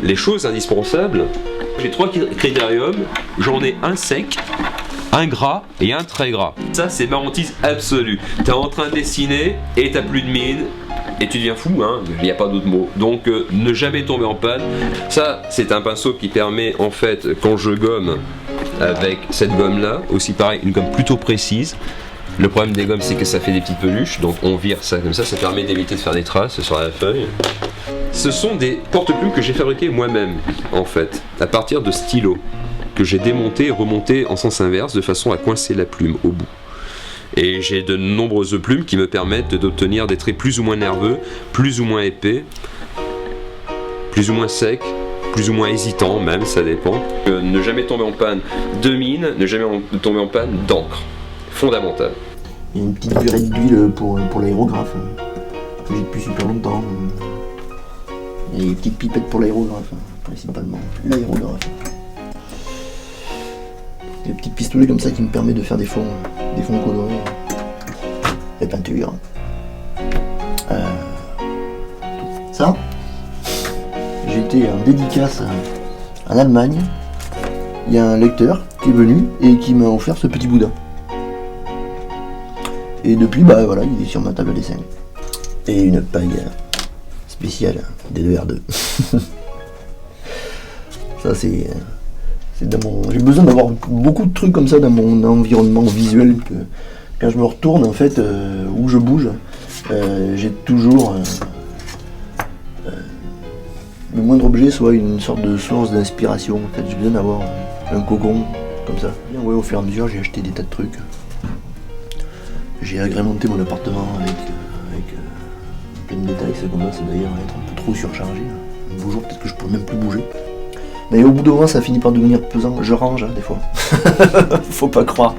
les choses indispensables, j'ai 3 critériums, j'en ai un sec, un gras et un très gras. Ça c'est ma hantise absolue. T'es en train de dessiner et t'as plus de mine et tu deviens fou, hein, il n'y a pas d'autre mot. Donc ne jamais tomber en panne. Ça c'est un pinceau qui permet en fait, quand je gomme avec cette gomme là, aussi pareil, une gomme plutôt précise. Le problème des gommes c'est que ça fait des petites peluches, donc on vire ça comme ça permet d'éviter de faire des traces sur la feuille. Ce sont des porte-plumes que j'ai fabriqués moi-même en fait, à partir de stylos que j'ai démonté et remonté en sens inverse de façon à coincer la plume au bout. Et j'ai de nombreuses plumes qui me permettent d'obtenir des traits plus ou moins nerveux, plus ou moins épais, plus ou moins secs, plus ou moins hésitants même, ça dépend. Ne jamais tomber en panne de mine, ne jamais tomber en panne d'encre. Fondamental. Il y a une petite durée d'huile pour l'aérographe, que j'ai depuis super longtemps. Il y a des petites pipettes pour l'aérographe, principalement l'aérographe. Des petits pistolets comme ça qui me permettent de faire des fonds colorés, des peintures. Ça, j'ai été en dédicace en Allemagne. Il y a un lecteur qui est venu et qui m'a offert ce petit Bouddha. Et depuis, bah voilà, il est sur ma table à dessin. Et une paille spéciale D2R2. Ça c'est dans mon... J'ai besoin d'avoir beaucoup de trucs comme ça dans mon environnement visuel, que quand je me retourne en fait, où je bouge, j'ai toujours le moindre objet soit une sorte de source d'inspiration. En fait, j'ai besoin d'avoir un cocon comme ça. Et ouais, au fur et à mesure, j'ai acheté des tas de trucs. J'ai agrémenté mon appartement avec plein de détails. Ça commence d'ailleurs à être un peu trop surchargé. Un beau jour, peut-être que je pourrais même plus bouger. Mais au bout d'un moment, ça finit par devenir pesant. Je range, hein, des fois. Faut pas croire.